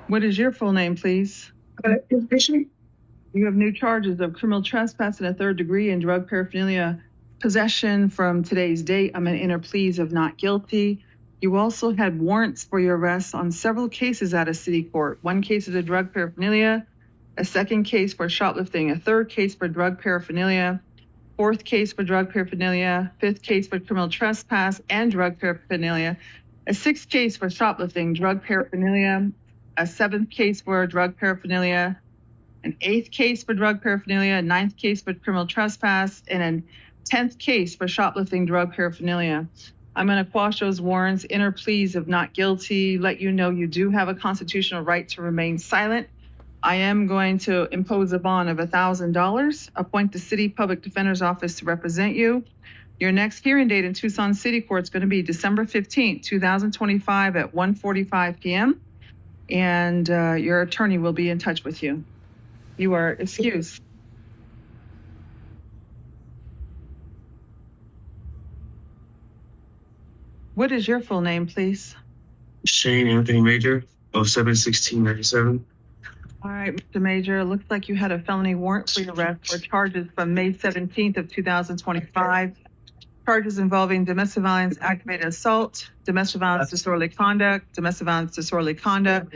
What is your full name, please? You have new charges of criminal trespass in a third degree and drug paraphernalia possession from today's date. I'm going to enter pleas of not guilty. You also had warrants for your arrest on several cases out of city court. One case is a drug paraphernalia, a second case for shoplifting, a third case for drug paraphernalia, fourth case for drug paraphernalia, fifth case for criminal trespass and drug paraphernalia, a sixth case for shoplifting, drug paraphernalia, a seventh case for drug paraphernalia, an eighth case for drug paraphernalia, a ninth case for criminal trespass, and a 10th case for shoplifting drug paraphernalia. I'm going to quash those warrants, enter pleas of not guilty, let you know you do have a constitutional right to remain silent. I am going to impose a bond of $1,000, appoint the city public defender's office to represent you. Your next hearing date in Tucson City Court is going to be December 15th, 2025 at 1:45 p.m. And your attorney will be in touch with you. You are excused. What is your full name, please? Shane Anthony Major, 07-1697. All right, Mr. Major, looks like you had a felony warrant for your arrest for charges from May 17th of 2025. Charges involving domestic violence, aggravated assault, domestic violence disorderly conduct, domestic violence disorderly conduct,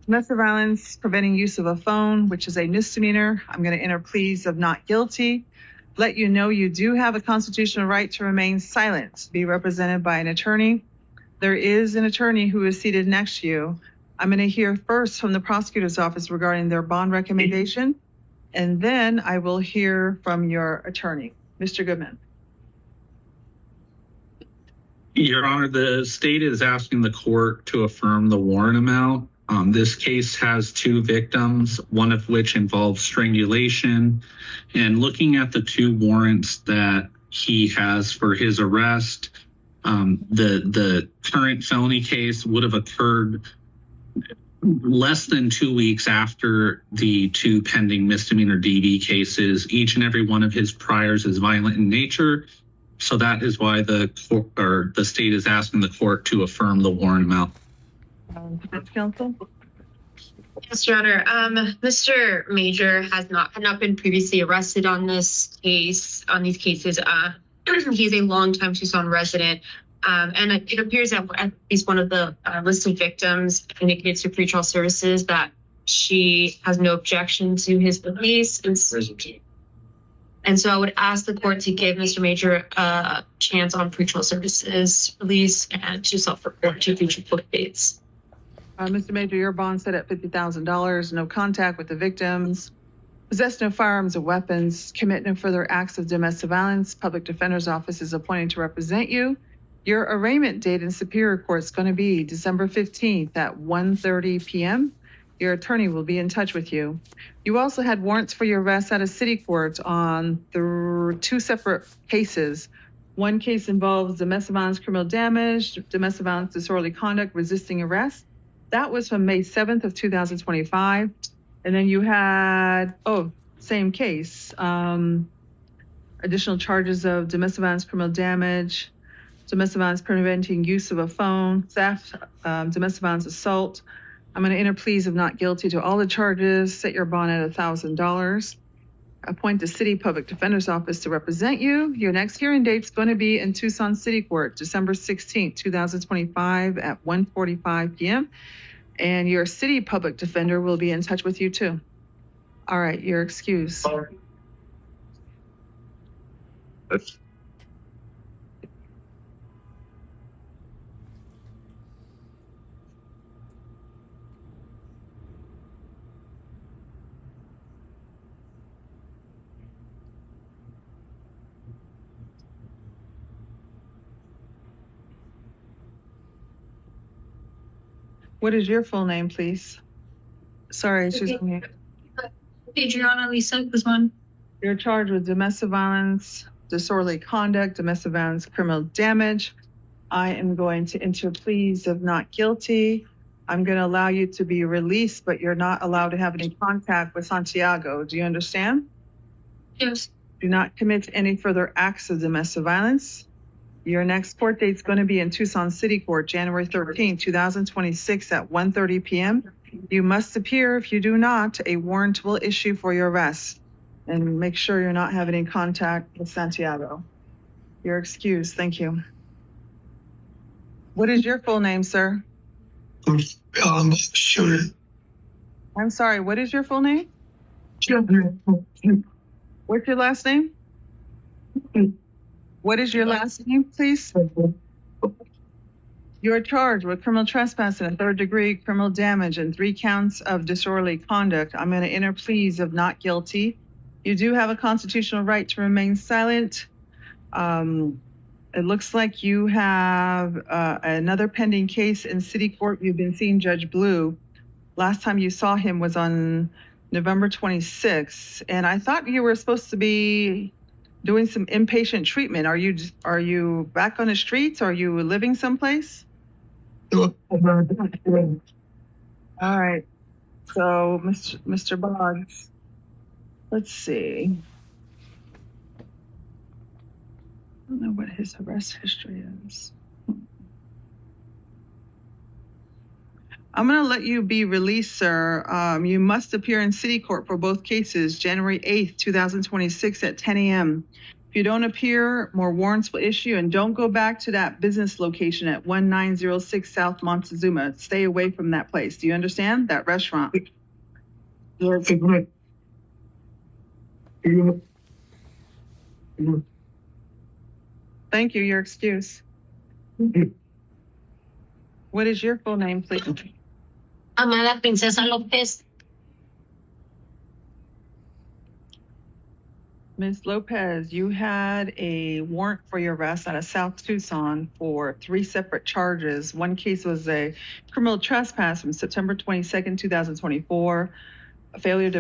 domestic violence preventing use of a phone, which is a misdemeanor. I'm going to enter pleas of not guilty. Let you know you do have a constitutional right to remain silent, be represented by an attorney. There is an attorney who is seated next to you. I'm going to hear first from the prosecutor's office regarding their bond recommendation, and then I will hear from your attorney. Mr. Goodman. Your Honor, the state is asking the court to affirm the warrant amount. This case has two victims, one of which involves strangulation. And looking at the two warrants that he has for his arrest, the current felony case would have occurred less than 2 weeks after the two pending misdemeanor DV cases. Each and every one of his priors is violent in nature. So that is why the state is asking the court to affirm the warrant amount. Counsel? Yes, Your Honor. Mr. Major had not been previously arrested on these cases. He's a longtime Tucson resident. And it appears that at least one of the listed victims indicates to pretrial services that she has no objection to his release. And so I would ask the court to give Mr. Major a chance on pretrial services release and to self-report to future court dates. Mr. Major, your bond set at $50,000, no contact with the victims, possession of firearms or weapons, commit no further acts of domestic violence. Public Defender's Office is appointed to represent you. Your arraignment date in Superior Court is going to be December 15th at 1:30 p.m. Your attorney will be in touch with you. You also had warrants for your arrest out of city court on the two separate cases. One case involves domestic violence criminal damage, domestic violence disorderly conduct, resisting arrest. That was from May 7th of 2025. And then you had, same case, additional charges of domestic violence criminal damage, domestic violence preventing use of a phone, theft, domestic violence assault. I'm going to enter pleas of not guilty to all the charges, set your bond at $1,000. Appoint the city public defender's office to represent you. Your next hearing date is going to be in Tucson City Court, December 16th, 2025 at 1:45 p.m. And your city public defender will be in touch with you too. All right, you're excused. What is your full name, please? Sorry, it's just me. Adriana Lisa Guzman. You're charged with domestic violence, disorderly conduct, domestic violence, criminal damage. I am going to enter pleas of not guilty. I'm going to allow you to be released, but you're not allowed to have any contact with Santiago. Do you understand? Yes. Do not commit any further acts of domestic violence. Your next court date is going to be in Tucson City Court, January 13, 2026 at 1:30 p.m. You must appear. If you do not, a warrant will issue for your arrest. And make sure you're not having any contact with Santiago. You're excused. Thank you. What is your full name, sir? Sure. I'm sorry. What is your full name? What's your last name? What is your last name, please? You're charged with criminal trespass and a third-degree criminal damage and 3 counts of disorderly conduct. I'm going to enter pleas of not guilty. You do have a constitutional right to remain silent. It looks like you have another pending case in city court. You've been seeing Judge Blue. Last time you saw him was on November 26th, and I thought you were supposed to be doing some inpatient treatment. Are you back on the streets? Are you living someplace? All right. So, Mr. Boggs, let's see. I don't know what his arrest history is. I'm going to let you be released, sir. You must appear in city court for both cases, January 8th, 2026 at 10 a.m. If you don't appear, more warrants will issue, and don't go back to that business location at 1906 South Montezuma. Stay away from that place. Do you understand? That restaurant. Thank you. Your excuse. What is your full name, please? Amada Princesa Lopez. Ms. Lopez, you had a warrant for your arrest out of South Tucson for 3 separate charges. One case was a criminal trespass from September 22nd, 2024, a failure to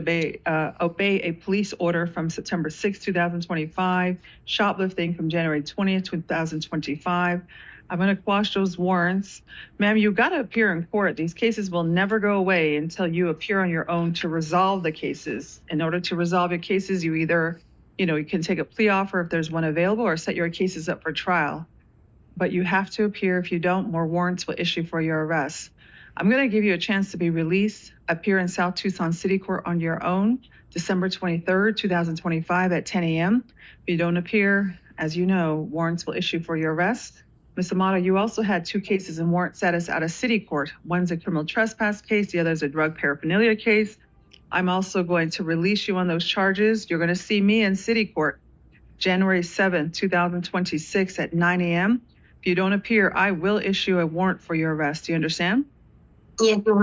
obey a police order from September 6th, 2025, shoplifting from January 20th, 2025. I'm going to quash those warrants. Ma'am, you've got to appear in court. These cases will never go away until you appear on your own to resolve the cases. In order to resolve your cases, you either, you can take a plea offer if there's one available or set your cases up for trial. But you have to appear. If you don't, more warrants will issue for your arrest. I'm going to give you a chance to be released. Appear in South Tucson City Court on your own, December 23rd, 2025 at 10 a.m. If you don't appear, as you know, warrants will issue for your arrest. Ms. Amato, you also had 2 cases in warrant status out of city court. One's a criminal trespass case. The other is a drug paraphernalia case. I'm also going to release you on those charges. You're going to see me in city court January 7th, 2026 at 9 a.m. If you don't appear, I will issue a warrant for your arrest. Do you understand? Yes, ma'am.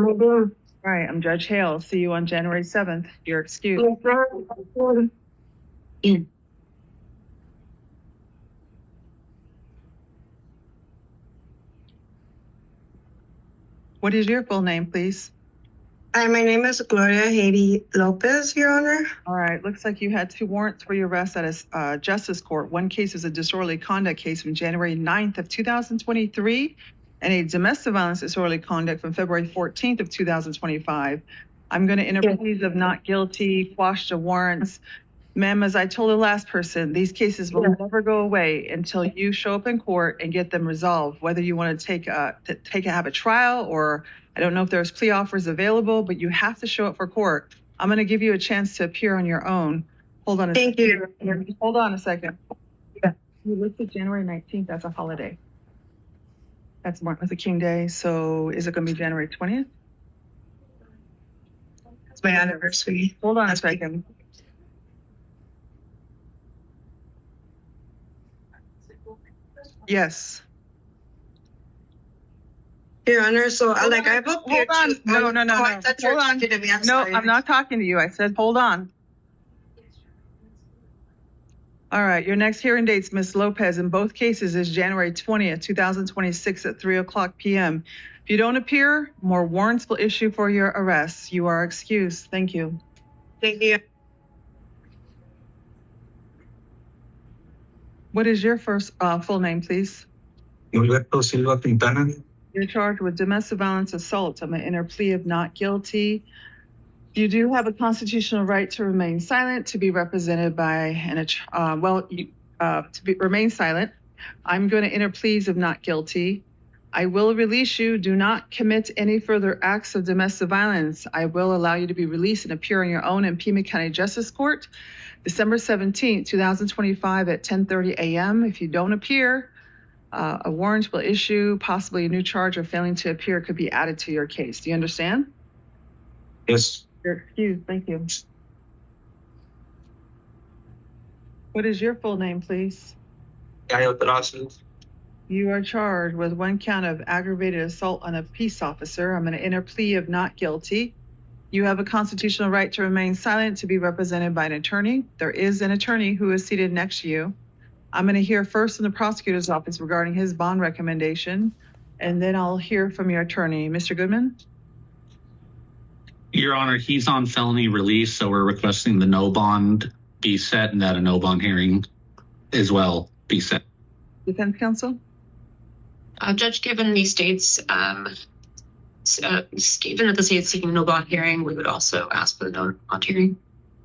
All right, I'm Judge Hale. See you on January 7th. You're excused. Yes. What is your full name, please? Hi, my name is Gloria Haiti Lopez, Your Honor. All right, looks like you had 2 warrants for your arrest at a justice court. One case is a disorderly conduct case from January 9th of 2023 and a domestic violence disorderly conduct from February 14th of 2025. I'm going to enter pleas of not guilty, quash the warrants. Ma'am, as I told the last person, these cases will never go away until you show up in court and get them resolved, whether you want to have a trial or I don't know if there's plea offers available, but you have to show up for court. I'm going to give you a chance to appear on your own. Hold on a second. Thank you. Hold on a second. You listed January 19th as a holiday. That's Martin Luther King Day. So is it going to be January 20th? It's my anniversary. Hold on a second. Yes. Your Honor, so I have a Hold on. No. Hold on. No, I'm not talking to you. I said, hold on. All right. Your next hearing dates, Ms. Lopez, in both cases is January 20th, 2026 at 3:00 p.m. If you don't appear, more warrants will issue for your arrest. You are excused. Thank you. Thank you. What is your first full name, please? Gilberto Silva Quintana. You're charged with domestic violence assault. I'm going to enter plea of not guilty. You do have a constitutional right to remain silent, to be represented by remain silent. I'm going to enter pleas of not guilty. I will release you. Do not commit any further acts of domestic violence. I will allow you to be released and appear on your own in Pima County Justice Court, December 17th, 2025 at 10:30 a.m. If you don't appear, a warrant will issue. Possibly a new charge of failing to appear could be added to your case. Do you understand? Yes. You're excused. Thank you. What is your full name, please? Yayo Tarasis. You are charged with 1 count of aggravated assault on a peace officer. I'm going to enter plea of not guilty. You have a constitutional right to remain silent, to be represented by an attorney. There is an attorney who is seated next to you. I'm going to hear first from the prosecutor's office regarding his bond recommendation, and then I'll hear from your attorney. Mr. Goodman? Your Honor, he's on felony release, so we're requesting the no bond be set and that a no bond hearing as well be set. Defense counsel? Judge, given the state's given that the state is seeking no bond hearing, we would also ask for the no bond hearing.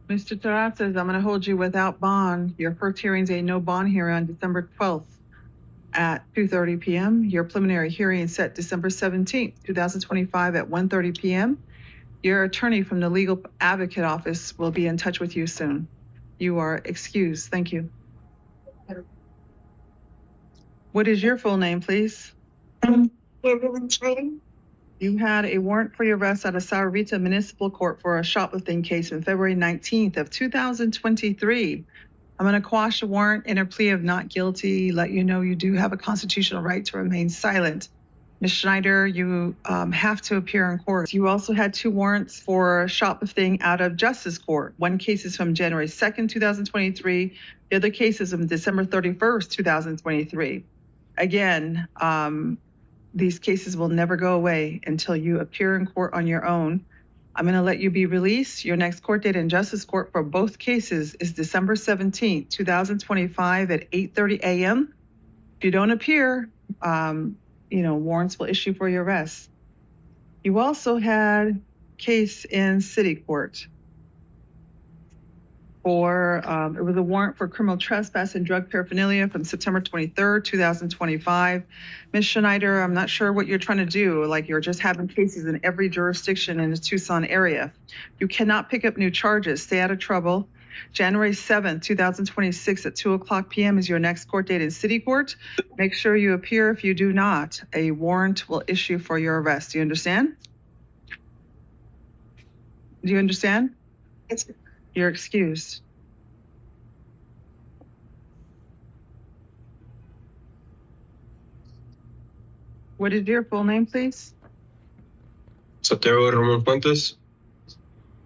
Mr. Terrazas, I'm going to hold you without bond. Your first hearing is a no bond hearing on December 12th at 2:30 p.m. Your preliminary hearing is set December 17th, 2025 at 1:30 p.m. Your attorney from the Legal Advocate Office will be in touch with you soon. You are excused. Thank you. What is your full name, please? You had a warrant for your arrest out of Sahuarita Municipal Court for a shoplifting case on February 19th of 2023. I'm going to quash the warrant, enter plea of not guilty, let you know you do have a constitutional right to remain silent. Ms. Schneider, you have to appear in court. You also had 2 warrants for shoplifting out of Justice Court. One case is from January 2nd, 2023. The other case is from December 31st, 2023. Again, these cases will never go away until you appear in court on your own. I'm going to let you be released. Your next court date in Justice Court for both cases is December 17th, 2025 at 8:30 a.m. If you don't appear, warrants will issue for your arrest. You also had a case in city court for, it was a warrant for criminal trespass and drug paraphernalia from September 23rd, 2025. Ms. Schneider, I'm not sure what you're trying to do. Like, you're just having cases in every jurisdiction in the Tucson area. You cannot pick up new charges. Stay out of trouble. January 7th, 2026 at 2:00 p.m. is your next court date in city court. Make sure you appear. If you do not, a warrant will issue for your arrest. Do you understand? Do you understand? Yes. You're excused. What is your full name, please? Santiago Ramon Fuentes.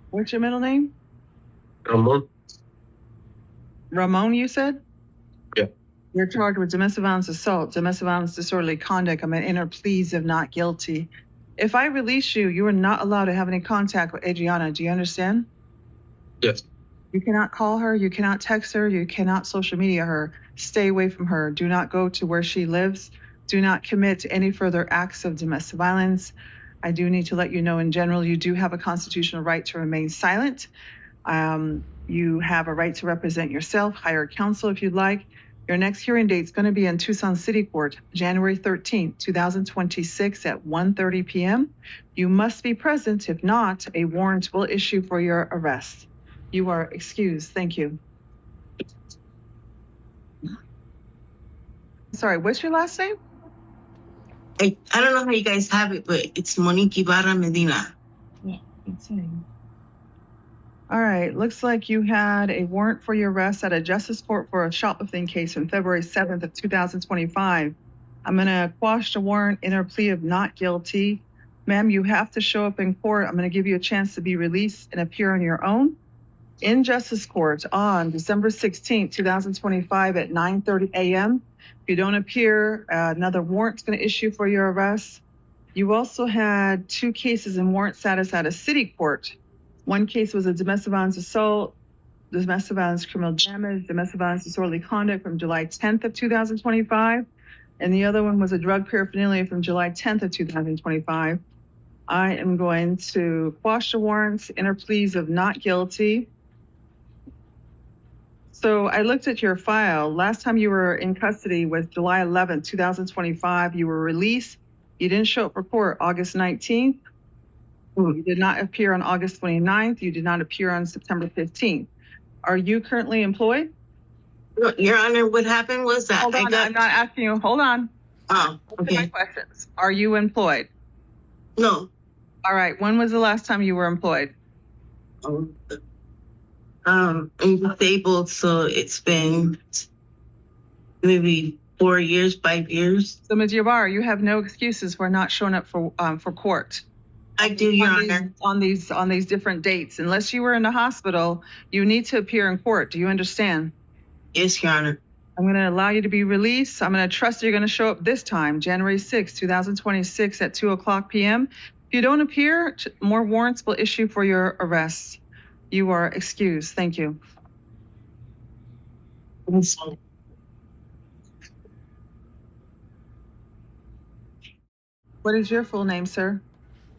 What's your middle name? Ramon. Ramon, you said? Yeah. You're charged with domestic violence assault, domestic violence disorderly conduct. I'm going to enter pleas of not guilty. If I release you, you are not allowed to have any contact with Adriana. Do you understand? Yes. You cannot call her. You cannot text her. You cannot social media her. Stay away from her. Do not go to where she lives. Do not commit any further acts of domestic violence. I do need to let you know in general, you do have a constitutional right to remain silent. You have a right to represent yourself, hire counsel if you'd like. Your next hearing date is going to be in Tucson City Court, January 13th, 2026 at 1:30 p.m. You must be present. If not, a warrant will issue for your arrest. You are excused. Thank you. Sorry, what's your last name? I don't know how you guys have it, but it's Monique Ibarra Medina. Yeah, insane. All right, looks like you had a warrant for your arrest at a justice court for a shoplifting case on February 7th of 2025. I'm going to quash the warrant, enter plea of not guilty. Ma'am, you have to show up in court. I'm going to give you a chance to be released and appear on your own in justice court on December 16th, 2025 at 9:30 a.m. If you don't appear, another warrant's going to issue for your arrest. You also had 2 cases in warrant status at a city court. One case was a domestic violence assault, domestic violence criminal damage, domestic violence disorderly conduct from July 10th of 2025. And the other one was a drug paraphernalia from July 10th of 2025. I am going to quash the warrants, enter pleas of not guilty. So I looked at your file. Last time you were in custody was July 11th, 2025. You were released You didn't show up for court August 19th. You did not appear on August 29th. You did not appear on September 15th. Are you currently employed? Your Honor, what happened was that Hold on, I'm not asking you. Hold on. Oh, Answer my okay. questions. Are you employed? No. All right. When was the last time you were employed? I'm disabled, so it's been maybe 4 years, 5 years. So, Ms. Yabar, you have no excuses for not showing up for court. I do, Your on Honor. on these different dates. Unless you were in the hospital, you need to appear in court. Do you understand? Yes, Your Honor. I'm going to allow you to be released. I'm going to trust you're going to show up this time, January 6, 2026 at 2:00 p.m. If you don't appear, more warrants will issue for your arrest. You are excused. Thank you. What is your full name, sir?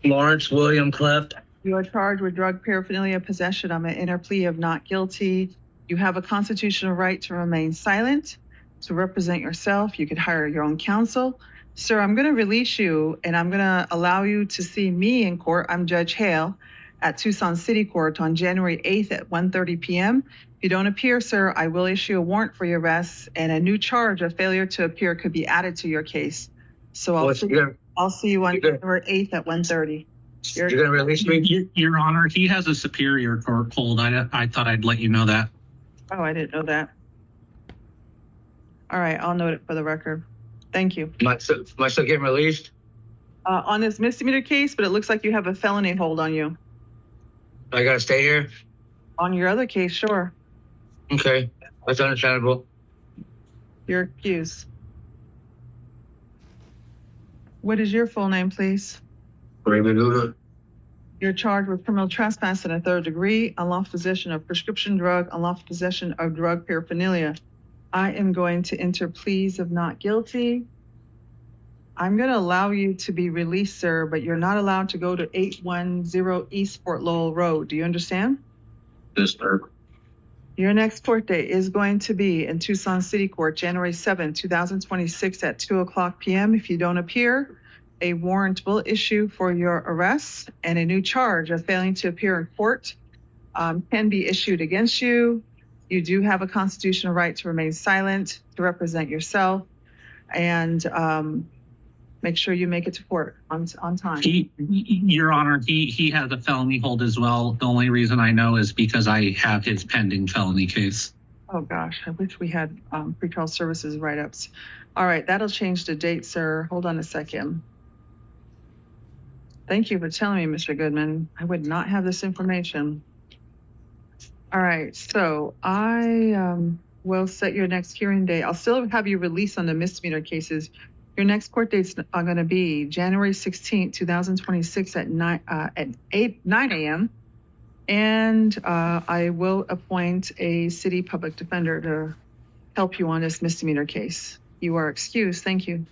Lawrence William Cleft. You are charged with drug paraphernalia possession. I'm an inner plea of not guilty. You have a constitutional right to remain silent, to represent yourself. You could hire your own counsel. Sir, I'm going to release you, and I'm going to allow you to see me in court. I'm Judge Hale at Tucson City Court on January 8th at 1:30 p.m. If you don't appear, sir, I will issue a warrant for your arrest, and a new charge of failure to appear could be added to your case. So I'll see you on January 8th at 1:30. You're going to release me? Your Honor, he has a superior court hold. I thought I'd let you know that. Oh, I didn't know that. All right, I'll note it for the record. Thank you. Am I still getting released? On this misdemeanor case, but it looks like you have a felony hold on you. I got to stay here? On your other case, sure. Okay. That's understandable. You're accused. What is your full name, please? Raymond. You're charged with criminal trespass in a third degree, unlawful possession of prescription drug, unlawful possession of drug paraphernalia. I am going to enter pleas of not guilty. I'm going to allow you to be released, sir, but you're not allowed to go to 810 East Fort Lowell Road. Do you understand? Yes, sir. Your next court date is going to be in Tucson City Court, January 7, 2026 at 2:00 p.m. If you don't appear, a warrant will issue for your arrest, and a new charge of failing to appear in court can be issued against you. You do have a constitutional right to remain silent, to represent yourself, and make sure you make it to court on time. Your Honor, he has a felony hold as well. The only reason I know is because I have his pending felony case. Oh gosh, I wish we had pretrial services write-ups. All right, that'll change the date, sir. Hold on a second. Thank you for telling me, Mr. Goodman. I would not have this information. All right, so I will set your next hearing date. I'll still have you released on the misdemeanor cases. Your next court dates are going to be January 16, 2026 at 9 a.m. And I will appoint a city public defender to help you on this misdemeanor case. You are excused. Thank you.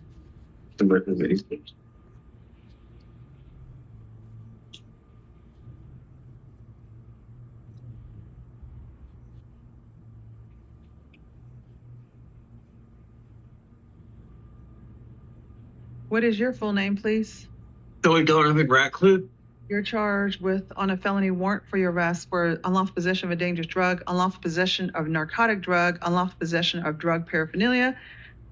What is your full name, please? Joey Donovan Ratcliffe. You're charged with on a felony warrant for your arrest for unlawful possession of a dangerous drug, unlawful possession of narcotic drug, unlawful possession of drug paraphernalia.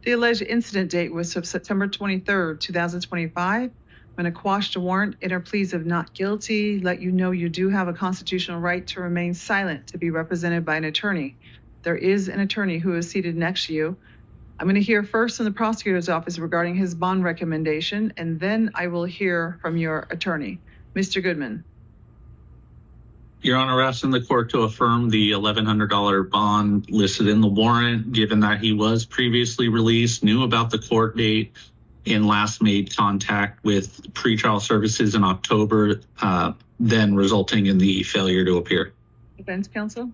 The alleged incident date was September 23rd, 2025. I'm going to quash the warrant, enter pleas of not guilty, let you know you do have a constitutional right to remain silent, to be represented by an attorney. There is an attorney who is seated next to you. I'm going to hear first from the prosecutor's office regarding his bond recommendation, and then I will hear from your attorney. Mr. Goodman. Your Honor, asking the court to affirm the $1,100 bond listed in the warrant, given that he was previously released, knew about the court date, and last made contact with pretrial services in October, then resulting in the failure to appear. Defense counsel?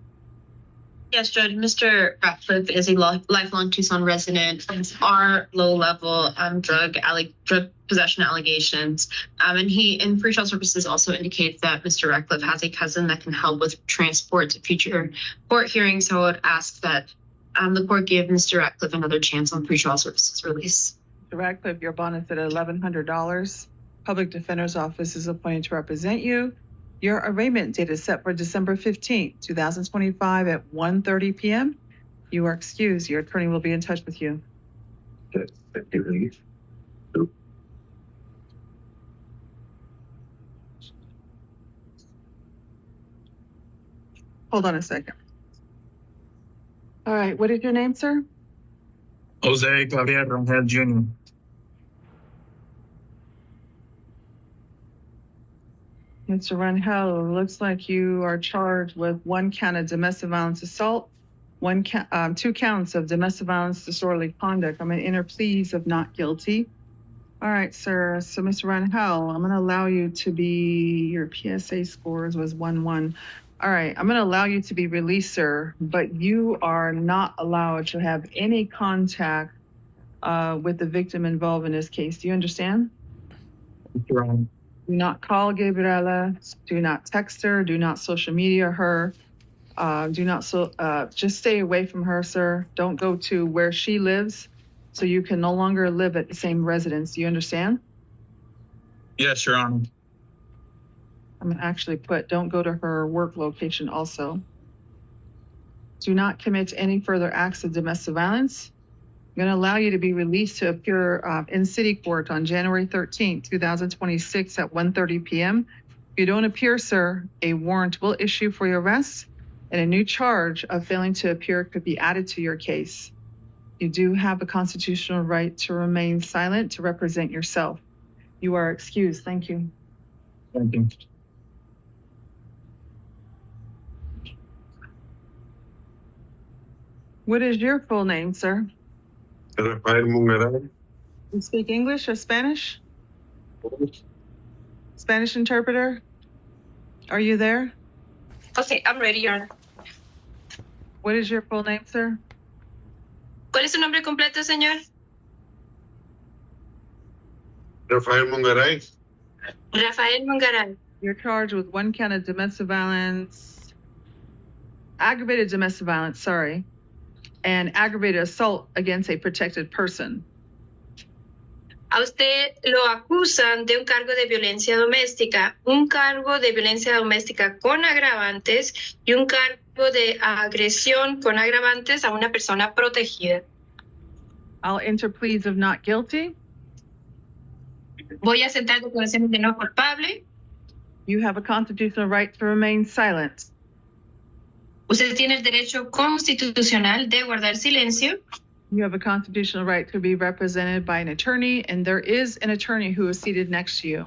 Yes, Judge. Mr. Ratcliffe is a lifelong Tucson resident. These are low-level drug possession allegations. And he, in pretrial services, also indicates that Mr. Ratcliffe has a cousin that can help with transport to future court hearings. So I would ask that the court give Mr. Ratcliffe another chance on pretrial services release. Mr. Radcliffe, your bond is at $1,100. Public Defender's Office is appointed to represent you. Your arraignment date is set for December 15th, 2025 at 1:30 p.m. You are excused. Your attorney will be in touch with you. Thank you. Hold on a second. All right, what is your name, sir? Jose Javier Rangel Jr. Mr. Rangel, looks like you are charged with 1 count of domestic violence assault, 2 counts of domestic violence disorderly conduct. I'm going to enter pleas of not guilty. All right, sir. So, Mr. Rangel, I'm going to allow you to be, your PSA scores was 1-1. All right, I'm going to allow you to be released, sir, but you are not allowed to have any contact with the victim involved in this case. Do you understand? Wrong. Do not call Gabriela. Do not text her. Do not social media her. Just stay away from her, sir. Don't go to where she lives, so you can no longer live at the same residence. Do you understand? Yes, Your Honor. I'm going to actually put don't go to her work location also. Do not commit any further acts of domestic violence. I'm going to allow you to be released to appear in city court on January 13th, 2026 at 1:30 p.m. If you don't appear, sir, a warrant will issue for your arrest, and a new charge of failing to appear could be added to your case. You do have a constitutional right to remain silent to represent yourself. You are excused. Thank you. Thank you. What is your full name, sir? Rafael Mungaray. You speak English or Spanish? Spanish interpreter? Are you there? Okay, I'm ready, Your Honor. What is your full name, sir? ¿Cuál es su nombre completo, señor? Rafael Mungaray. Rafael Mangaray. You're charged with 1 count of domestic violence, aggravated domestic violence, sorry, and aggravated assault against a protected person. A usted lo acusan de un cargo de violencia doméstica, un cargo de violencia doméstica con agravantes y un cargo de agresión con agravantes a una persona protegida. I'll enter pleas of not guilty. Voy a aceptar declaraciones de no culpable. You have a constitutional right to remain silent. Usted tiene el derecho constitucional de guardar silencio. You have a constitutional right to be represented by an attorney, and there is an attorney who is seated next to you.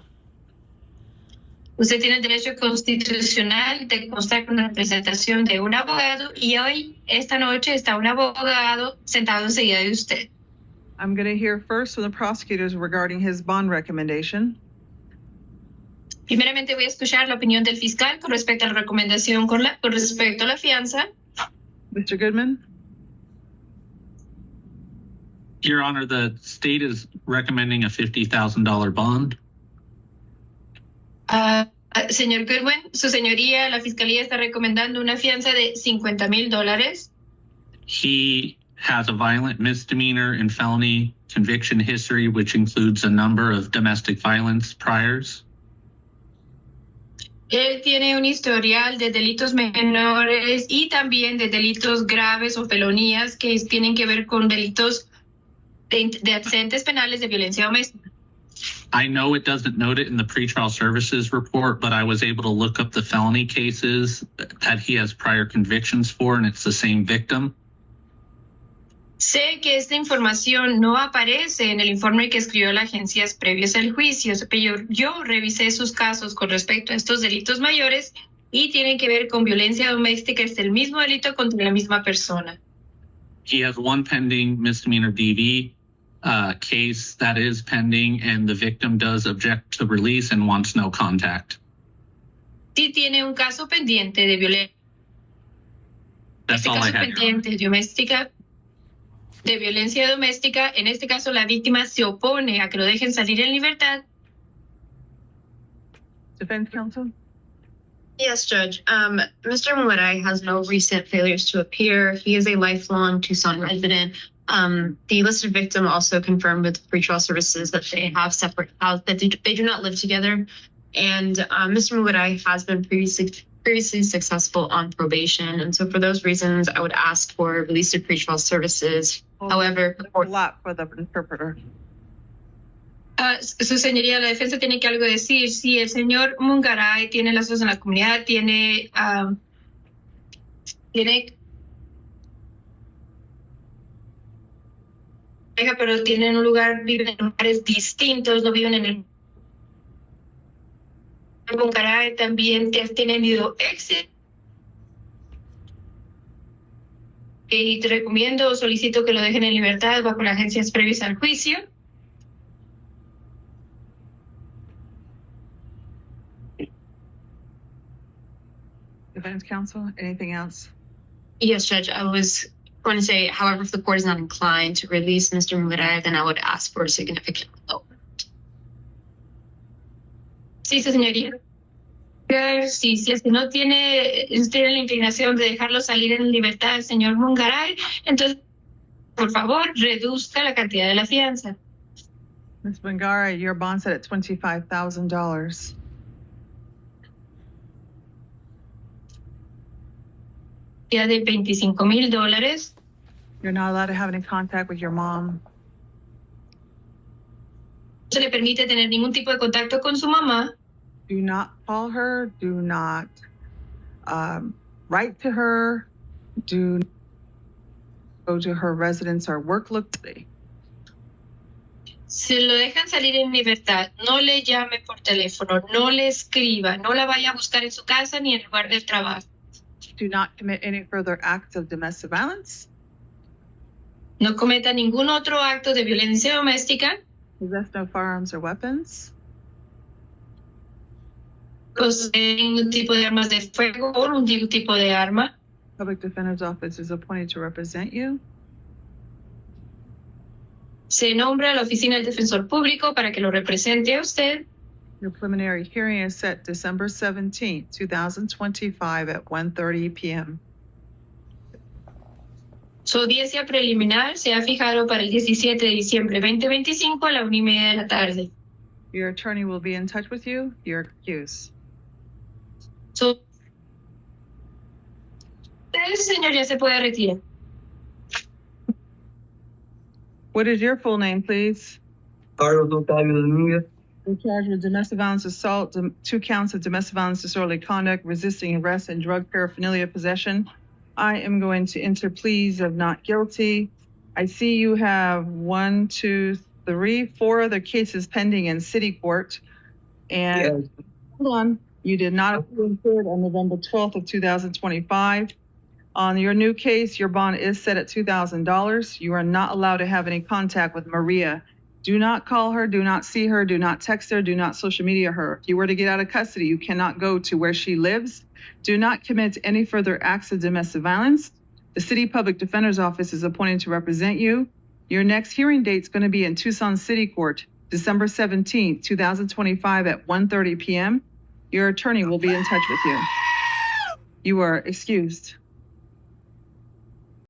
Usted tiene el derecho constitucional de constar con la representación de un abogado y hoy, esta noche, está un abogado sentado enseguida de usted. I'm going to hear first from the prosecutors regarding his bond recommendation. Primeramente voy a escuchar la opinión del fiscal con respecto a la recomendación con respecto a la fianza. Mr. Goodman? Your Honor, the state is recommending a $50,000 bond. Señor Goodwin, su señoría, la fiscalía está recomendando una fianza de $50,000. He has a violent misdemeanor and felony conviction history, which includes a number of domestic violence priors. Él tiene un historial de delitos menores y también de delitos graves o felonías que tienen que ver con delitos de antecedentes penales de violencia doméstica. I know it doesn't note it in the pretrial services report, but I was able to look up the felony cases that he has prior convictions for, and it's the same victim. Sé que esta información no aparece en el informe que escribió la agencia previos al juicio, pero yo revisé sus casos con respecto a estos delitos mayores y tienen que ver con violencia doméstica. Es el mismo delito contra la misma persona. He has one pending misdemeanor DV case that is pending, and the victim does object to release and wants no contact. Sí tiene un caso pendiente de violencia. That's all I had, Your Honor. De violencia doméstica. En este caso, la víctima se opone a que lo dejen salir en libertad. Defense counsel? Yes, Judge. Mr. Mueray has no recent failures to appear. He is a lifelong Tucson resident. The listed victim also confirmed with pretrial services that they have separate houses, that they do not live together. And Mr. Mugaray has been previously successful on probation. And so for those reasons, I would ask for release of pretrial services. However, a lot for the interpreter. Su señoría, la defensa tiene que algo decir. Si el señor Mungaray tiene lazos en la comunidad, tiene pero tienen un lugar, viven en lugares distintos, no viven en el Mungaray también tiene tenido éxito. Y te recomiendo, solicito que lo dejen en libertad bajo las agencias previas al juicio. Defense counsel, anything else? yes, Judge, I was going to say, however, if the court is not inclined to release Mr. Mugaray, then I would ask for a significant loan. Sí, su señoría. Si es que no tiene usted la inclinación de dejarlo salir en libertad al señor Mungaray, entonces, por favor, reduzca la cantidad de la fianza. Ms. Bangara, your bond set at $25,000. Ya de $25,000. You're not allowed to have any contact with your mom. No se le permite tener ningún tipo de contacto con su mamá. Do not call her. Do not write to her. Do not go to her residence or work locally. Se lo dejan salir en libertad. No le llame por teléfono, no le escriba, no la vaya a buscar en su casa ni en el lugar del trabajo. Do not commit any further acts of domestic violence. No cometa ningún otro acto de violencia doméstica. Possess no firearms or weapons. Posee ningún tipo de armas de fuego o ningún tipo de arma. Public Defender's Office is appointed to represent you. Se nombra a la oficina del defensor público para que lo represente a usted. Your preliminary hearing is set December 17, 2025 at 1:30 p.m. Su audiencia preliminar se ha fijado para el 17 de diciembre 2025 a la 1:30 de la tarde. Your attorney will be in touch with you. You're excused. Usted, señor, ya se puede retirar. What is your full name, please? Carlos Octavio Dominguez. You're charged with domestic violence assault, 2 counts of domestic violence disorderly conduct, resisting arrest, and drug paraphernalia possession. I am going to enter pleas of not guilty. I see you have 1, 2, 3, 4 other cases pending in city court. And Yes. hold on, you did not appear in court on November 12th of 2025. On your new case, your bond is set at $2,000. You are not allowed to have any contact with Maria. Do not call her, do not see her, do not text her, do not social media her. If you were to get out of custody, you cannot go to where she lives. Do not commit any further acts of domestic violence. The City Public Defender's Office is appointed to represent you. Your next hearing date is going to be in Tucson City Court, December 17, 2025 at 1:30 p.m. Your attorney will be in touch with you. You are excused.